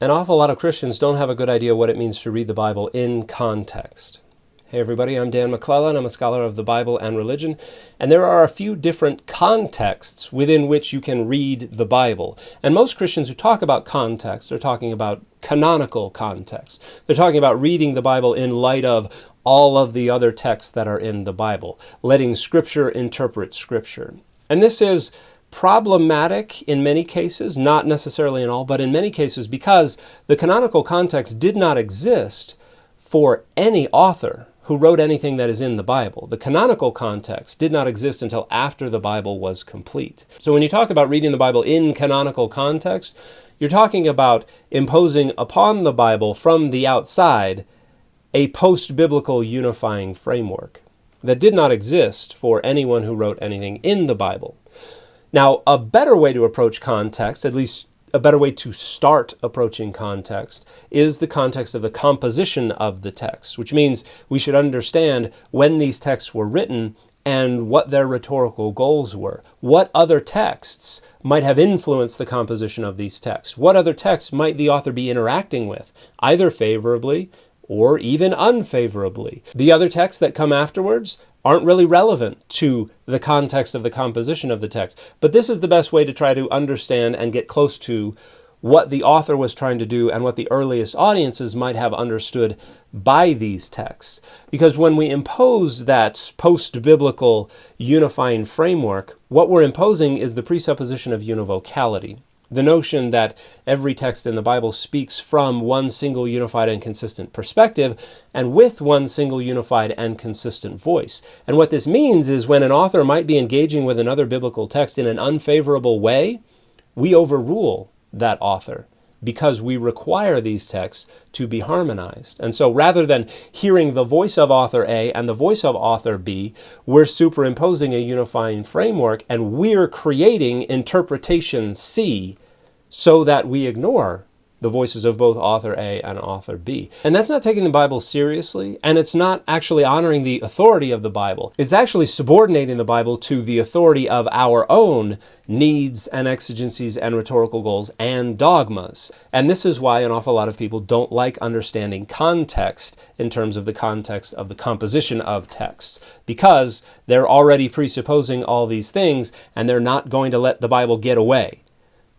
An awful lot of Christians don't have a good idea what it means to read the Bible in context. Hey everybody, I'm Dan McClellan. I'm a scholar of the Bible and religion, and there are a few different contexts within which you can read the Bible. And most Christians who talk about context are talking about canonical context. They're talking about reading the Bible in light of all of the other texts that are in the Bible, letting Scripture interpret Scripture. And this is problematic in many cases, not necessarily in all, but in many cases because the canonical context did not exist for any author who wrote anything that is in the Bible. The canonical context did not exist until after the Bible was complete. So when you talk about reading the Bible in canonical context, you're talking about imposing upon the Bible from the outside a post-biblical unifying framework that did not exist for anyone who wrote anything in the Bible. Now, a better way to approach context, at least a better way to start approaching context, is the context of the composition of the text, which means we should understand when these texts were written and what their rhetorical goals were. What other texts might have influenced the composition of these texts? What other texts might the author be interacting with, either favorably or even unfavorably? The other texts that come afterwards aren't really relevant to the context of the composition of the text. But this is the best way to try to understand and get close to what the author was trying to do and what the earliest audiences might have understood by these texts. Because when we impose that post-biblical unifying framework, what we're imposing is the presupposition of univocality. The notion that every text in the Bible speaks from one single unified and consistent perspective and with one single unified and consistent voice. And what this means is when an author might be engaging with another biblical text in an unfavorable way, we overrule that author because we require these texts to be harmonized. And so rather than hearing the voice of author A and the voice of author B, we're superimposing a unifying framework and we're creating interpretation C so that we ignore the voices of both author A and author B. And that's not taking the Bible seriously, and it's not actually honoring the authority of the Bible. It's actually subordinating the Bible to the authority of our own needs and exigencies and rhetorical goals and dogmas. And this is why an awful lot of people don't like understanding context in terms of the context of the composition of texts, because they're already presupposing all these things, and they're not going to let the Bible get away.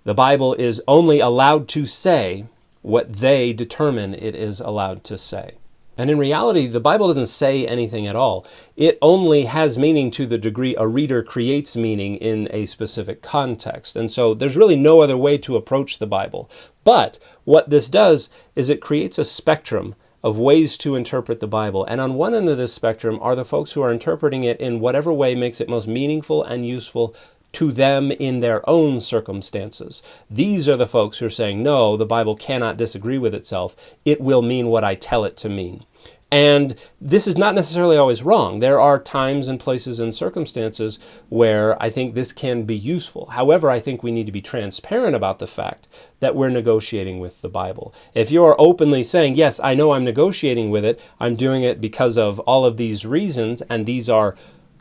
The Bible is only allowed to say what they determine it is allowed to say. And in reality, the Bible doesn't say anything at all. It only has meaning to the degree a reader creates meaning in a specific context. And so there's really no other way to approach the Bible. But what this does is it creates a spectrum of ways to interpret the Bible. And on one end of this spectrum are the folks who are interpreting it in whatever way makes it most meaningful and useful to them in their own circumstances. These are the folks who are saying, no, the Bible cannot disagree with itself. It will mean what I tell it to mean. And this is not necessarily always wrong. There are times and places and circumstances where I think this can be useful. However, I think we need to be transparent about the fact that we're negotiating with the Bible. If you're openly saying, yes, I know I'm negotiating with it, I'm doing it because of all of these reasons, and these are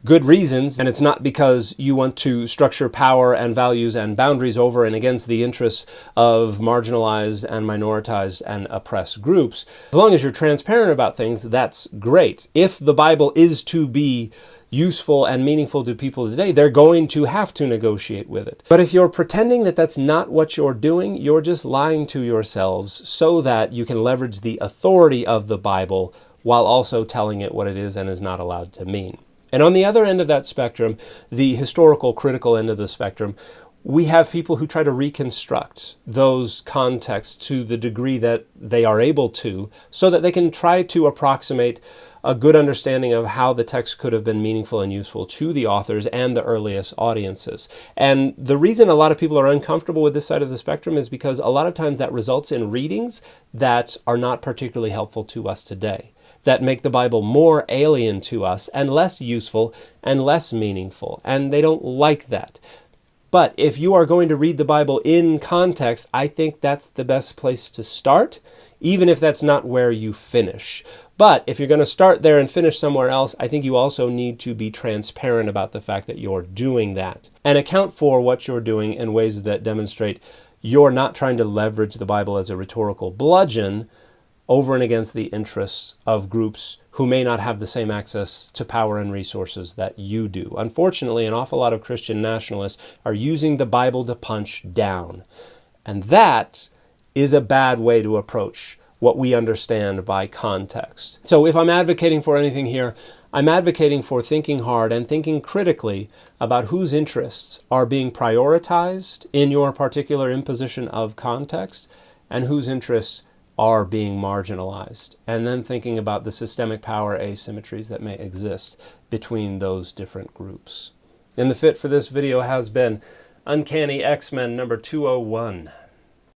good reasons, and it's not because you want to structure power and values and boundaries over and against the interests of marginalized and minoritized and oppressed groups. As long as you're transparent about things, that's great. If the Bible is to be useful and meaningful to people today, they're going to have to negotiate with it. But if you're pretending that that's not what you're doing, you're just lying to yourselves so that you can leverage the authority of the Bible while also telling it what it is and is not allowed to mean. And on the other end of that spectrum, the historical critical end of the spectrum, we have people who try to reconstruct those contexts to the degree that they are able to, so that they can try to approximate a good understanding of how the text could have been meaningful and useful to the authors and the earliest audiences. And the reason a lot of people are uncomfortable with this side of the spectrum is because a lot of times that results in readings that are not particularly helpful to us today, that make the Bible more alien to us and less useful and less meaningful. And they don't like that. But if you are going to read the Bible in context, I think that's the best place to start, even if that's not where you finish. But if you're going to start there and finish somewhere else, I think you also need to be transparent about the fact that you're doing that and account for what you're doing in ways that demonstrate you're not trying to leverage the Bible as a rhetorical bludgeon over and against the interests of groups who may not have the same access to power and resources that you do. Unfortunately, an awful lot of Christian nationalists are using the Bible to punch down. And that is a bad way to approach what we understand by context. So if I'm advocating for anything here, I'm advocating for thinking hard and thinking critically about whose interests are being prioritized in your particular imposition of context and whose interests are being marginalized, and then thinking about the systemic power asymmetries that may exist between those different groups. And the fit for this video has been Uncanny X-Men number 201.